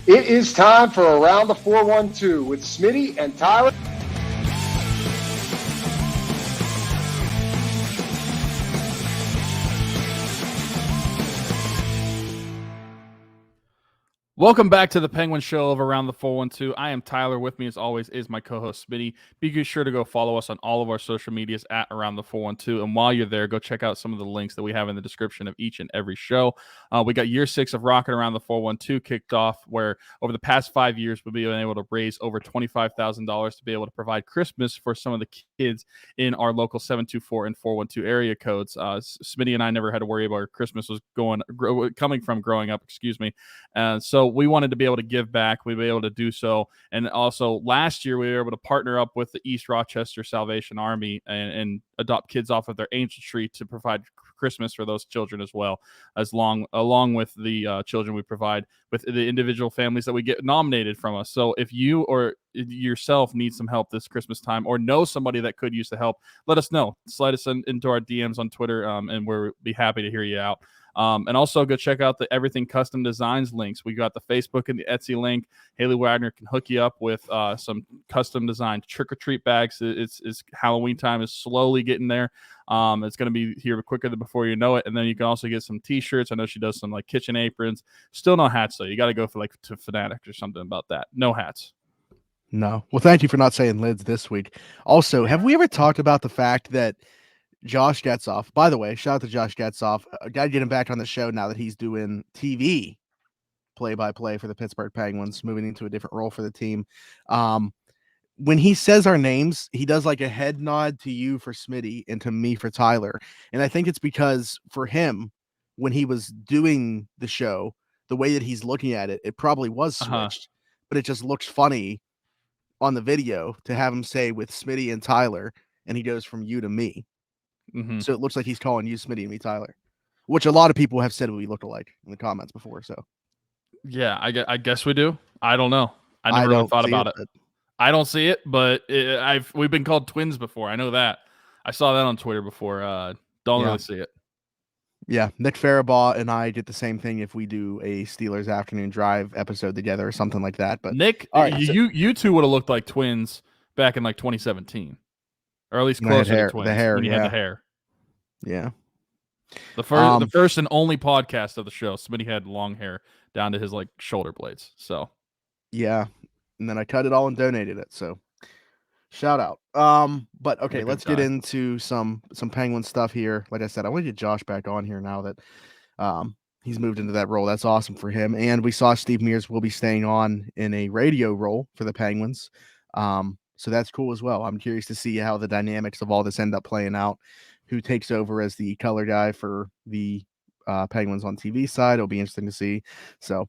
It is time for Around the 412 with Smitty and Tyler. Welcome back to the Penguin Show of Around the 412. I am Tyler. With me, as always, is my co-host Smitty. Be sure to go follow us on all of our social medias at Around the 412. And while you're there, go check out some of the links that we have in the description of each and every show. We got year 6 of Rocking Around the 412 kicked off, where over the past 5 years, we've been able to raise over $25,000 to be able to provide Christmas for some of the kids in our local 724 and 412 area codes. Smitty and I never had to worry about where Christmas was coming from growing up, so we wanted to be able to give back. We were able to do so. And also last year, we were able to partner up with the East Rochester Salvation Army and adopt kids off of their angel tree to provide Christmas for those children as well, along with the children we provide with the individual families that we get nominated from us. So if you or yourself need some help this Christmas time, or know somebody that could use the help, let us know. Slide us into our DMs on Twitter, and we'll be happy to hear you out. And also go check out the Everything Custom Designs links. We got the Facebook and the Etsy link. Haley Wagner can hook you up with some custom designed trick-or-treat bags. It's Halloween time is slowly getting there. It's going to be here quicker than before you know it. And then you can also get some T-shirts. I know she does some like kitchen aprons. Still no hats, though. You got to go for to Fanatics or something about that. No hats. No. Well, thank you for not saying lids this week. Also, have we ever talked about the fact that Josh Getzoff, by the way, shout out to Josh Getzoff, got to get him back on the show now that he's doing TV play-by-play for the Pittsburgh Penguins, moving into a different role for the team. When he says our names, he does like a head nod to you for Smitty and to me for Tyler. And I think it's because for him, when he was doing the show, the way that he's looking at it, it probably was switched, but it just looks funny on the video to have him say with Smitty and Tyler, and he goes from you to me. Mm-hmm. So it looks like he's calling you Smitty and me Tyler, which a lot of people have said we look alike in the comments before. So yeah, I guess we do. I don't know. I never really thought about it. I don't see it, but we've been called twins before. I know that. I saw that on Twitter before. Don't really see it. Yeah, Nick Faribaugh and I did the same thing if we do a Steelers afternoon drive episode together or something like that. But Nick, you two would have looked like twins back in like 2017. Or at least closer to twins. The hair, when you had the hair. Yeah. The first and only podcast of the show, Smitty had long hair down to his like shoulder blades. So yeah. And then I cut it all and donated it. So shout out. But okay, let's get into some Penguin stuff here. Like I said, I want to get Josh back on here now that he's moved into that role. That's awesome for him. And we saw Steve Mears will be staying on in a radio role for the Penguins. So that's cool as well. I'm curious to see how the dynamics of all this end up playing out. Who takes over as the color guy for the Penguins on TV side? It'll be interesting to see. So,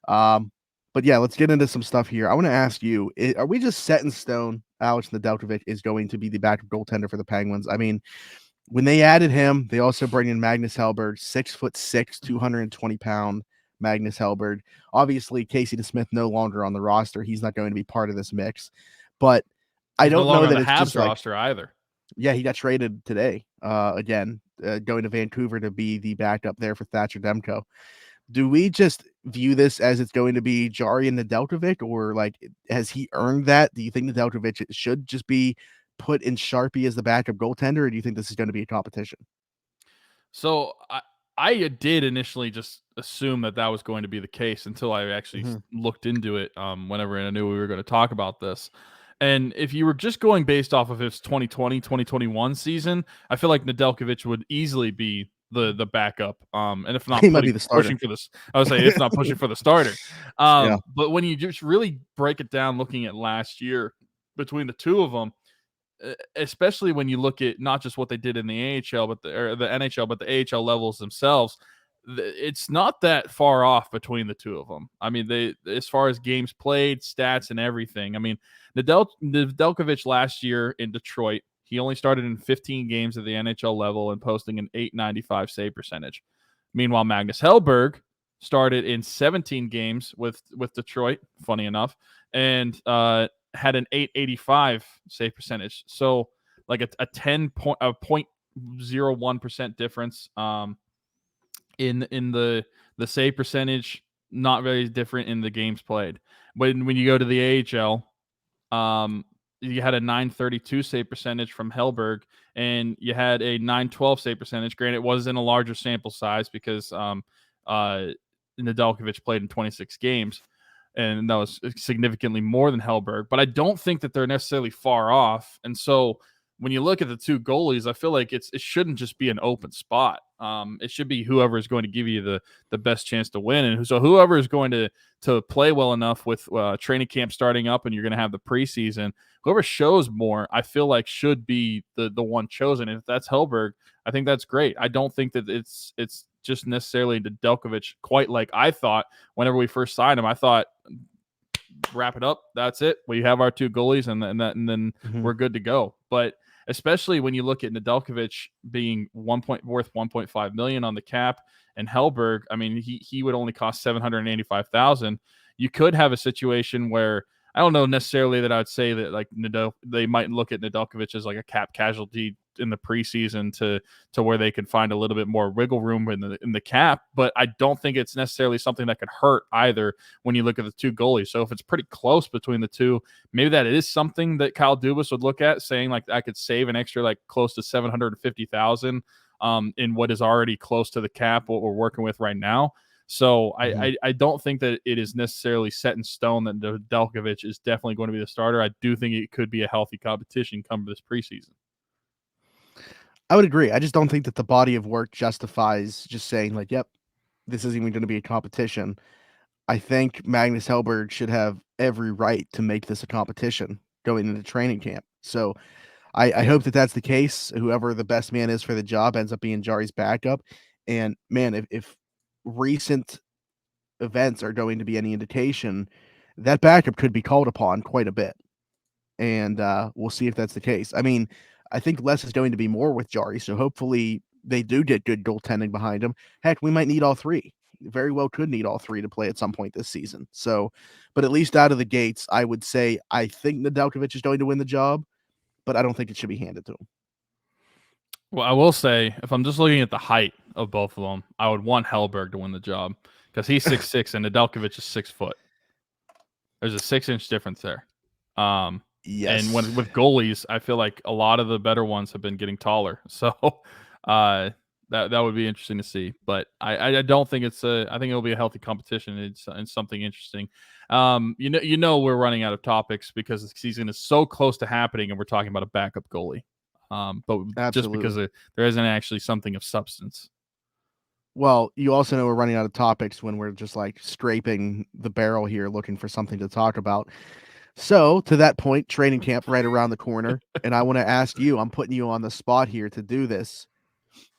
but yeah, let's get into some stuff here. I want to ask you: are we just set in stone? Alex Nedeljkovic is going to be the backup goaltender for the Penguins. I mean, when they added him, they also bring in Magnus Helberg, 6'6", 220-pound Magnus Helberg. Obviously, Casey DeSmith no longer on the roster. He's not going to be part of this mix, but I don't know that it's just roster either. Yeah, he got traded today. Again, going to Vancouver to be the backup there for Thatcher Demko. Do we just view this as it's going to be Jari and Nedeljkovic, or like has he earned that? Do you think Nedeljkovic should just be put in Sharpie as the backup goaltender, or do you think this is going to be a competition? So I did initially just assume that was going to be the case until I actually looked into it. Whenever I knew we were going to talk about this. And if you were just going based off of his 2020, 2021 season, I feel like Nedeljkovic would easily be the backup. And if not, he might be the starter. Pushing for this, I would say if not pushing for the starter. But when you just really break it down, looking at last year between the two of them, especially when you look at not just what they did in the AHL, but the NHL, but the AHL levels themselves, it's not that far off between the two of them. I mean, as far as games played, stats, and everything. I mean, Nedeljkovic last year in Detroit, he only started in 15 games at the NHL level and posting an .895 save percentage. Meanwhile, Magnus Helberg started in 17 games with Detroit, funny enough, and had an .885 save percentage. So like a 0.01% difference in the save percentage. not very different in the games played. But when you go to the AHL, you had a .932 save percentage from Helberg, and you had a .912 save percentage. Granted, it was in a larger sample size because Nedeljkovic played in 26 games, and that was significantly more than Helberg. But I don't think that they're necessarily far off. And so when you look at the two goalies, I feel like it shouldn't just be an open spot. It should be whoever is going to give you the best chance to win, and so whoever is going to play well enough with training camp starting up, and you're going to have the preseason. Whoever shows more, I feel like should be the one chosen. And if that's Helberg, I think that's great. I don't think that it's just necessarily Nedeljkovic quite like I thought whenever we first signed him. I thought, wrap it up. That's it. We have our two goalies, and then we're good to go. But especially when you look at Nedeljkovic being worth $1.5 million on the cap, and Helberg, I mean, he would only cost $785,000. You could have a situation where I don't know necessarily that I would say that like they might look at Nedeljkovic as like a cap casualty in the preseason to where they can find a little bit more wiggle room in the cap, but I don't think it's necessarily something that could hurt either when you look at the two goalies. So if it's pretty close between the two, maybe that is something that Kyle Dubas would look at, saying like I could save an extra like close to $750,000 in what is already close to the cap, what we're working with right now. So I don't think that it is necessarily set in stone that Nedeljkovic is definitely going to be the starter. I do think it could be a healthy competition come this preseason. I would agree. I just don't think that the body of work justifies just saying like, yep, this isn't even going to be a competition. I think Magnus Helberg should have every right to make this a competition going into training camp. So I hope that that's the case. Whoever the best man is for the job ends up being Jari's backup. And man, if recent events are going to be any indication, that backup could be called upon quite a bit. And we'll see if that's the case. I mean, I think less is going to be more with Jari, so hopefully they do get good goaltending behind him. Heck, we might need all three. Very well could need all three to play at some point this season. So, but at least out of the gates, I would say I think Nedeljkovic is going to win the job, but I don't think it should be handed to him. Well, I will say, if I'm just looking at the height of both of them, I would want Helberg to win the job because he's 6'6" and Nedeljkovic is 6 foot. There's a 6-inch difference there. Yes. And with goalies, I feel like a lot of the better ones have been getting taller. So that would be interesting to see. But I don't think I think it'll be a healthy competition. It's something interesting. You know we're running out of topics because the season is so close to happening, and we're talking about a backup goalie. But Absolutely. just because there isn't actually something of substance. Well, you also know we're running out of topics when we're just like scraping the barrel here, looking for something to talk about. So to that point, training camp right around the corner. And I want to ask you, I'm putting you on the spot here to do this,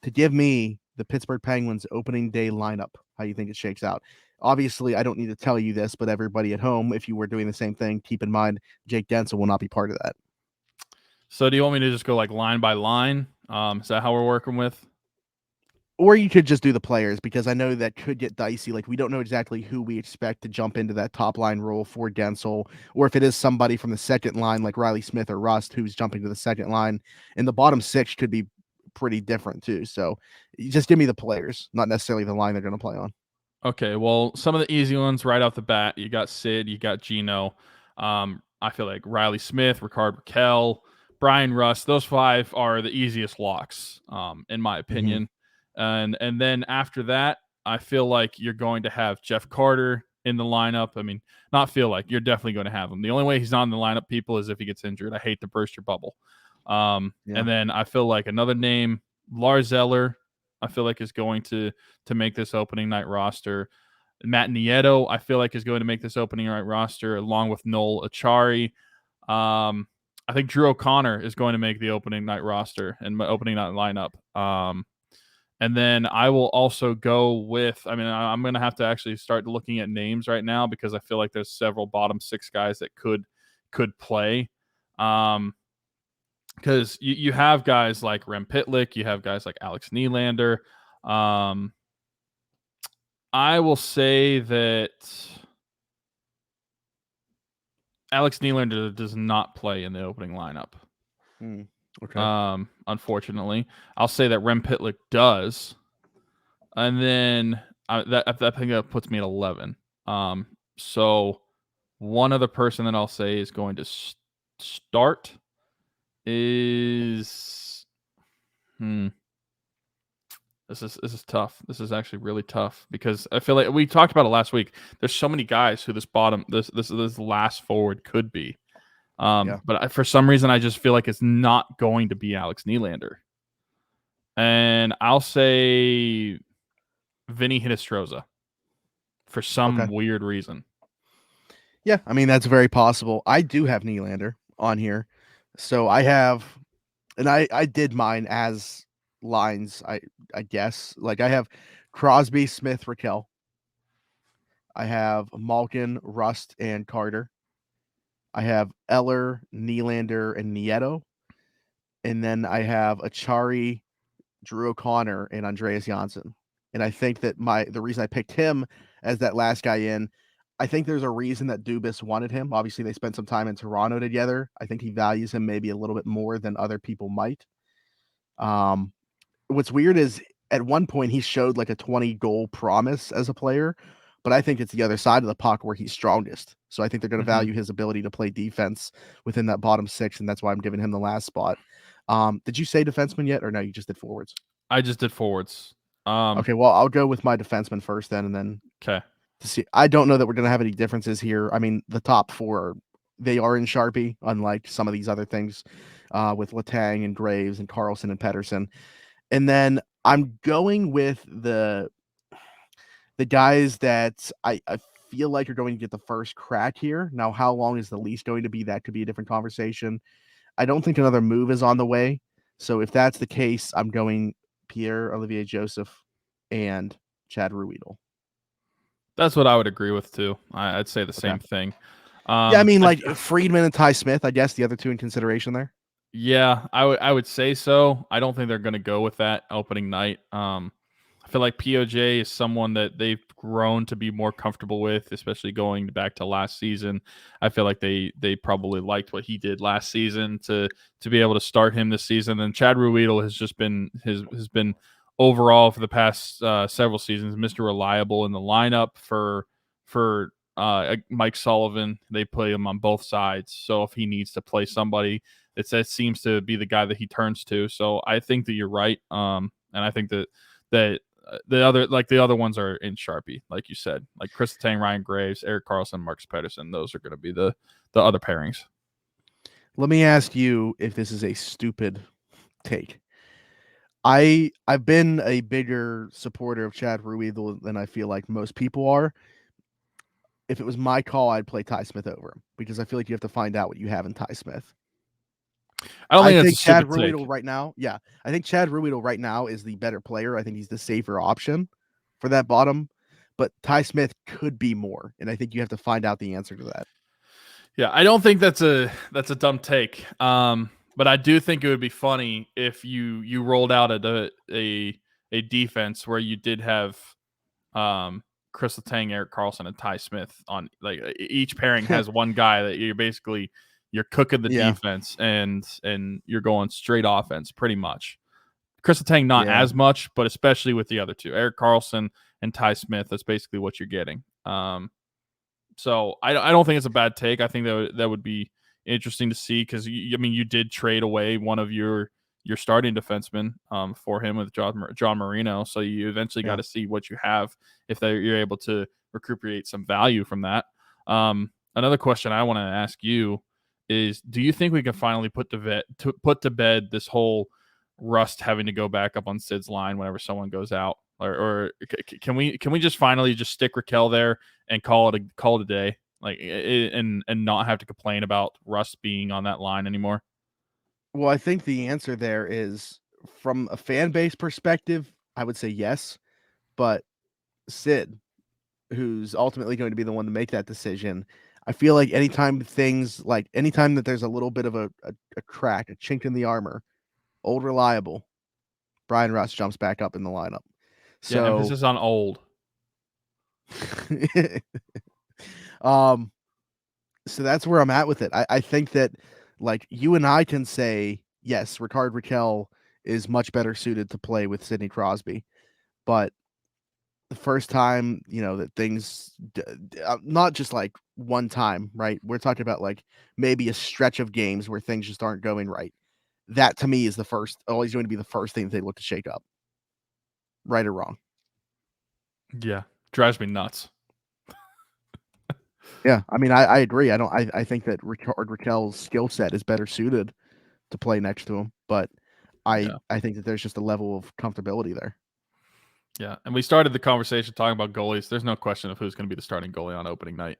to give me the Pittsburgh Penguins opening day lineup, how you think it shakes out. Obviously, I don't need to tell you this, but everybody at home, if you were doing the same thing, keep in mind, Jake Denzel will not be part of that. So do you want me to just go like line by line? Is that how we're working with? Or you could just do the players, because I know that could get dicey. Like, we don't know exactly who we expect to jump into that top line role for Gensel, or if it is somebody from the second line like Riley Smith or Rust who's jumping to the second line. And the bottom six could be pretty different too. So just give me the players, not necessarily the line they're going to play on. Okay, well, some of the easy ones right off the bat, you got Sid, you got Gino. I feel like Riley Smith, Ricard Raquel, Brian Rust, those five are the easiest locks, in my opinion. Mm-hmm. And then after that, I feel like you're going to have Jeff Carter in the lineup. I mean, not feel like, you're definitely going to have him. The only way he's not in the lineup, people, is if he gets injured. I hate to burst your bubble. And then I feel like another name, Lars Eller, I feel like is going to make this opening night roster. Matt Nieto, I feel like, is going to make this opening night roster along with Noel Achari. I think Drew O'Connor is going to make the opening night roster and opening night lineup. And then I will also go with, I mean, I'm going to have to actually start looking at names right now because I feel like there's several bottom six guys that could play. Because you have guys like Rem Pitlick, you have guys like Alex Nylander. I will say that Alex Nylander does not play in the opening lineup. Okay. Unfortunately, I'll say that Rem Pitlick does, and then I think that puts me at 11. So one other person that I'll say is going to start is This is tough. This is actually really tough because I feel like we talked about it last week. There's so many guys who this last forward could be. But for some reason, I just feel like it's not going to be Alex Nylander. And I'll say Vinny Hinostroza for some weird reason. Yeah, I mean, that's very possible. I do have Nylander on here. So I have, and I did mine as lines, I guess. Like I have Crosby, Smith, Raquel. I have Malkin, Rust, and Carter. I have Eller, Nylander, and Nieto. And then I have Achari, Drew O'Connor, and Andreas Janssen. And I think that the reason I picked him as that last guy in, I think there's a reason that Dubas wanted him. Obviously, they spent some time in Toronto together. I think he values him maybe a little bit more than other people might. What's weird is at one point he showed like a 20-goal promise as a player, but I think it's the other side of the puck where he's strongest. So I think they're going to value his ability to play defense within that bottom six, and that's why I'm giving him the last spot. Did you say defenseman yet, or no? You just did forwards. I just did forwards. Okay, well, I'll go with my defenseman first, then, and then to see. I don't know that we're going to have any differences here. I mean, the top four, they are in Sharpie, unlike some of these other things with Letang and Graves and Carlson and Pettersson. And then I'm going with the guys that I feel like are going to get the first crack here. Now, how long is the lease going to be? That could be a different conversation. I don't think another move is on the way. So if that's the case, I'm going Pierre-Olivier Joseph and Chad Ruhwedel. That's what I would agree with too. I'd say the same thing. Yeah, I mean, like Friedman and Ty Smith, I guess the other two in consideration there. Yeah, I would say so. I don't think they're going to go with that opening night. I feel like POJ is someone that they've grown to be more comfortable with, especially going back to last season. I feel like they probably liked what he did last season to be able to start him this season. And Chad Ruhwedel has just been has been overall for the past several seasons Mr. Reliable in the lineup for Mike Sullivan. They play him on both sides, so if he needs to play somebody, it seems to be the guy that he turns to. So I think that you're right, and I think that the other ones are in Sharpie, like you said, like Chris Letang, Ryan Graves, Erik Karlsson, Marcus Pettersson. Those are going to be the other pairings. Let me ask you if this is a stupid take. I've been a bigger supporter of Chad Ruhwedel than I feel like most people are. If it was my call, I'd play Ty Smith over him because I feel like you have to find out what you have in Ty Smith. I think Chad Ruhwedel right now. Yeah, I think Chad Ruhwedel right now is the better player. I think he's the safer option for that bottom, but Ty Smith could be more, and I think you have to find out the answer to that. Yeah, I don't think that's a dumb take. But I do think it would be funny if you rolled out a defense where you did have Chris Letang, Erik Karlsson, and Ty Smith on, like, each pairing has one guy that you're cooking the defense and you're going straight offense pretty much. Chris Letang not as much, but especially with the other two, Erik Karlsson and Ty Smith, that's basically what you're getting. So I don't think it's a bad take. I think that would be interesting to see because you did trade away one of your starting defensemen for him with John Marino, so you eventually got to see what you have if you're able to recuperate some value from that. Another question I want to ask you is: do you think we can finally put to bed this whole Rust having to go back up on Sid's line whenever someone goes out, or can we just finally just stick Raquel there and call it a day, like, and not have to complain about Rust being on that line anymore? Well, I think the answer there is, from a fan base perspective, I would say yes, but Sid, who's ultimately going to be the one to make that decision, I feel like anytime that there's a little bit of a crack, a chink in the armor, old reliable, Brian Rust jumps back up in the lineup. So emphasis on old. So that's where I'm at with it. I think that, like, you and I can say, yes, Rickard Rakell is much better suited to play with Sidney Crosby, but the first time, that things, not just like one time, right? We're talking about like maybe a stretch of games where things just aren't going right. That to me is always going to be the first thing that they look to shake up, right or wrong. Yeah, drives me nuts. Yeah, I mean, I agree. I think that Raquel's skill set is better suited to play next to him, but I think that there's just a level of comfortability there. Yeah, and we started the conversation talking about goalies. There's no question of who's going to be the starting goalie on opening night,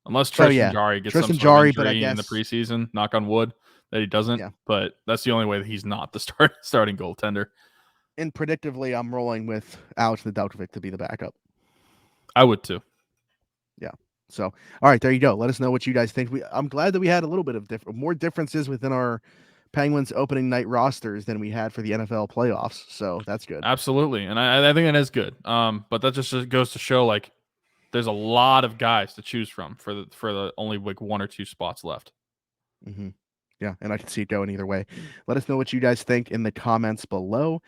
unless Tristan Jarry gets some sort of injury in the preseason. Knock on wood that he doesn't. Yeah. But that's the only way that he's not the starting goaltender. And predictably, I'm rolling with Alex Nedeljkovic to be the backup. I would too. Yeah. So, all right, there you go. Let us know what you guys think. I'm glad that we had a little bit of more differences within our Penguins opening night rosters than we had for the NFL playoffs. So that's good. Absolutely. And I think that is good. But that just goes to show like there's a lot of guys to choose from for the only like one or two spots left. Mm-hmm. Yeah, and I can see it going either way. Let us know what you guys think in the comments below.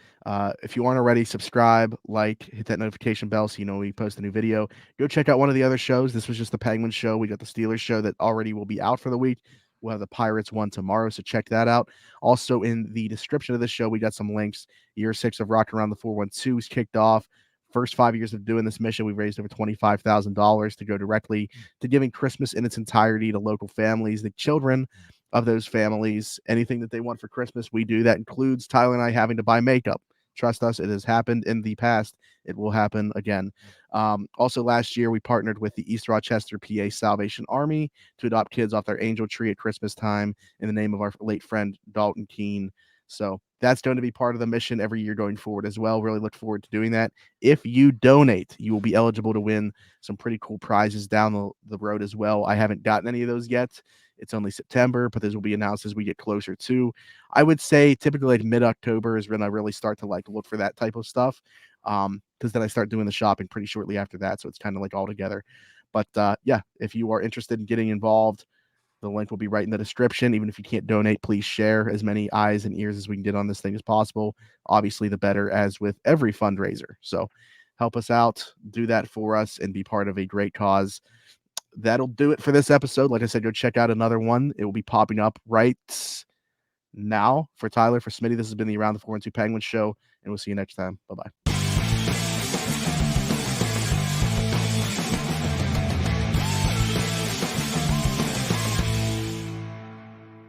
If you aren't already, subscribe, like, hit that notification bell so you know when we post a new video. Go check out one of the other shows. This was just the Penguins show. We got the Steelers show that already will be out for the week. We'll have the Pirates one tomorrow, so check that out. Also, in the description of this show, we got some links. Year 6 of Rocking Around the 412 is kicked off. First 5 years of doing this mission, we've raised over $25,000 to go directly to giving Christmas in its entirety to local families, the children of those families. Anything that they want for Christmas, we do. That includes Tyler and I having to buy makeup. Trust us, it has happened in the past. It will happen again. Also, last year, we partnered with the East Rochester, PA Salvation Army to adopt kids off their angel tree at Christmas time in the name of our late friend, Dalton Keene. So that's going to be part of the mission every year going forward as well. Really look forward to doing that. If you donate, you will be eligible to win some pretty cool prizes down the road as well. I haven't gotten any of those yet. It's only September, but those will be announced as we get closer to. I would say typically like mid-October is when I really start to like look for that type of stuff. Because then I start doing the shopping pretty shortly after that. So it's kind of like all together. But yeah, if you are interested in getting involved, the link will be right in the description. Even if you can't donate, please share as many eyes and ears as we can get on this thing as possible. Obviously, the better, as with every fundraiser. So help us out, do that for us, and be part of a great cause. That'll do it for this episode. Like I said, go check out another one. It will be popping up right now. For Tyler, for Smitty, this has been the Around the 412 Penguins show, and we'll see you next time. Bye-bye.